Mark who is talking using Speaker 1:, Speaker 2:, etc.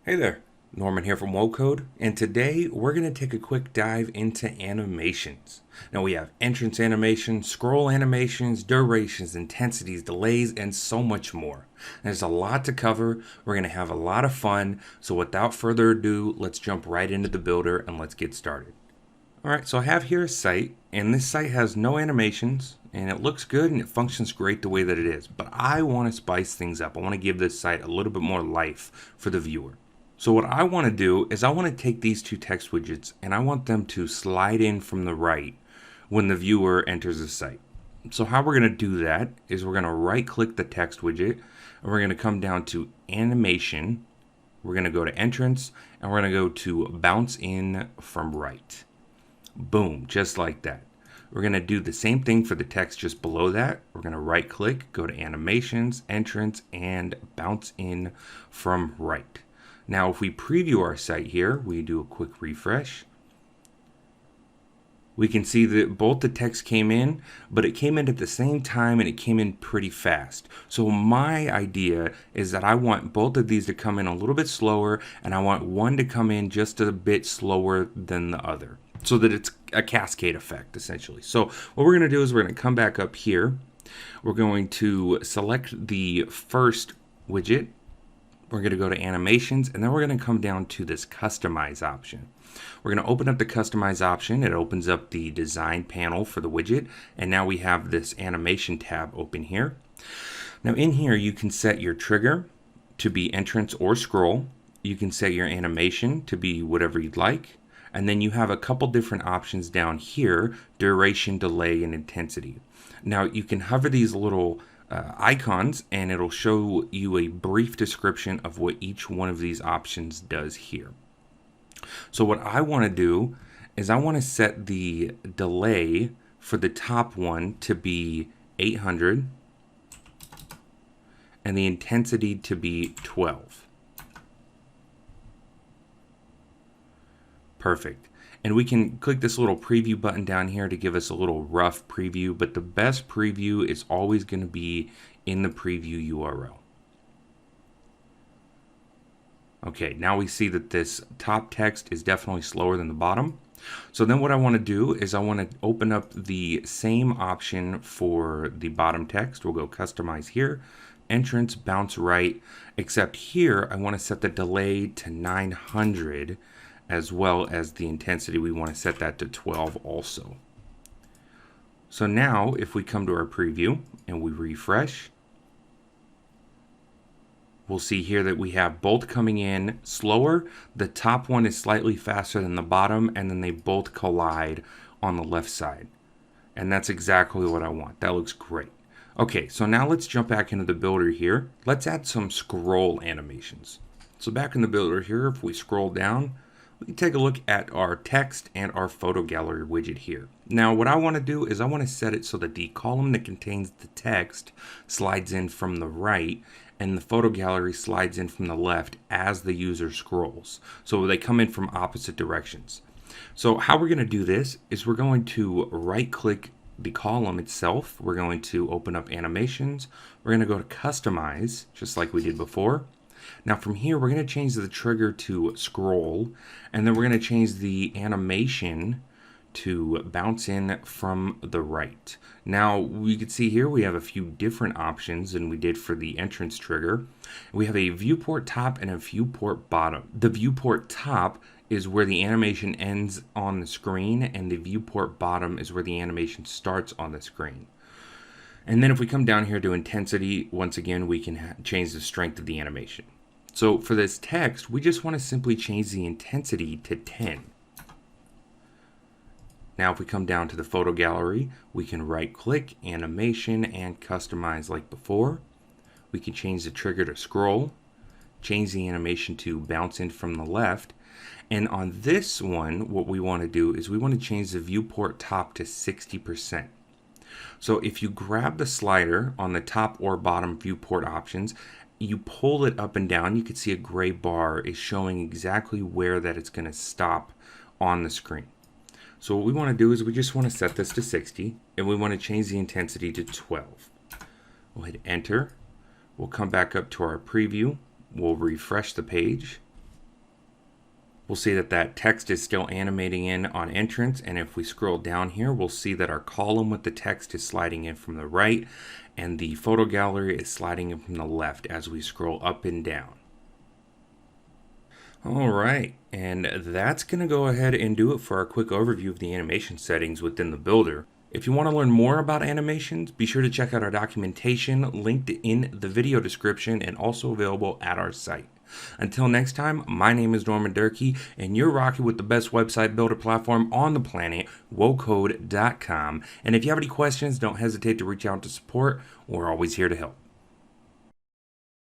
Speaker 1: Hey there, Norman here from WoCode, and today we're going to take a quick dive into animations. Now we have entrance animations, scroll animations, durations, intensities, delays, and so much more. There's a lot to cover, we're going to have a lot of fun, so without further ado, let's jump right into the builder and let's get started. Alright, so I have here a site, and this site has no animations, and it looks good and it functions great the way that it is, but I want to spice things up. I want to give this site a little bit more life for the viewer. So what I want to do is I want to take these two text widgets and I want them to slide in from the right when the viewer enters the site. So how we're going to do that is we're going to right click the text widget and we're going to come down to animation. We're going to go to entrance and we're going to go to bounce in from right. Boom, just like that. We're going to do the same thing for the text just below that. We're going to right click, go to animations, entrance, and bounce in from right. Now, if we preview our site here, we do a quick refresh. We can see that both the text came in, but it came in at the same time and it came in pretty fast. So my idea is that I want both of these to come in a little bit slower and I want one to come in just a bit slower than the other so that it's a cascade effect essentially. So what we're going to do is we're going to come back up here. We're going to select the first widget. We're going to go to animations and then we're going to come down to this customize option. We're going to open up the customize option. It opens up the design panel for the widget. And now we have this animation tab open here. Now in here, you can set your trigger to be entrance or scroll. You can set your animation to be whatever you'd like. And then you have a couple different options down here, duration, delay, and intensity. Now you can hover these little icons and it'll show you a brief description of what each one of these options does here. So what I want to do is I want to set the delay for the top one to be 800 and the intensity to be 12. Perfect. And we can click this little preview button down here to give us a little rough preview, but the best preview is always going to be in the preview URL. Okay, now we see that this top text is definitely slower than the bottom. So then what I want to do is I want to open up the same option for the bottom text. We'll go customize here, entrance, bounce right, except here I want to set the delay to 900 as well as the intensity. We want to set that to 12 also. So now if we come to our preview and we refresh, we'll see here that we have both coming in slower. The top one is slightly faster than the bottom, and then they both collide on the left side. And that's exactly what I want. That looks great. Okay, so now let's jump back into the builder here. Let's add some scroll animations. So back in the builder here, if we scroll down, we can take a look at our text and our photo gallery widget here. Now what I want to do is I want to set it so that the column that contains the text slides in from the right and the photo gallery slides in from the left as the user scrolls. So they come in from opposite directions. So how we're going to do this is we're going to right click the column itself. We're going to open up animations. We're going to go to customize just like we did before. Now from here, we're going to change the trigger to scroll, and then we're going to change the animation to bounce in from the right. Now we can see here we have a few different options than we did for the entrance trigger. We have a viewport top and a viewport bottom. The viewport top is where the animation ends on the screen, and the viewport bottom is where the animation starts on the screen. And then if we come down here to intensity, once again, we can change the strength of the animation. So for this text, we just want to simply change the intensity to 10. Now if we come down to the photo gallery, we can right click, animation, and customize like before. We can change the trigger to scroll, change the animation to bounce in from the left. And on this one, what we want to do is we want to change the viewport top to 60%. So if you grab the slider on the top or bottom viewport options, you pull it up and down, you can see a gray bar is showing exactly where that it's going to stop on the screen. So what we want to do is we just want to set this to 60 and we want to change the intensity to 12. We'll hit enter. We'll come back up to our preview. We'll refresh the page. we'll see that that text is still animating in on entrance. And if we scroll down here, we'll see that our column with the text is sliding in from the right and the photo gallery is sliding in from the left as we scroll up and down. All right, and that's going to go ahead and do it for our quick overview of the animation settings within the builder. If you want to learn more about animations, be sure to check out our documentation linked in the video description and also available at our site. Until next time, my name is Norman Durkee, and you're rocking with the best website builder platform on the planet, WOCode.com. And if you have any questions, don't hesitate to reach out to support. We're always here to help.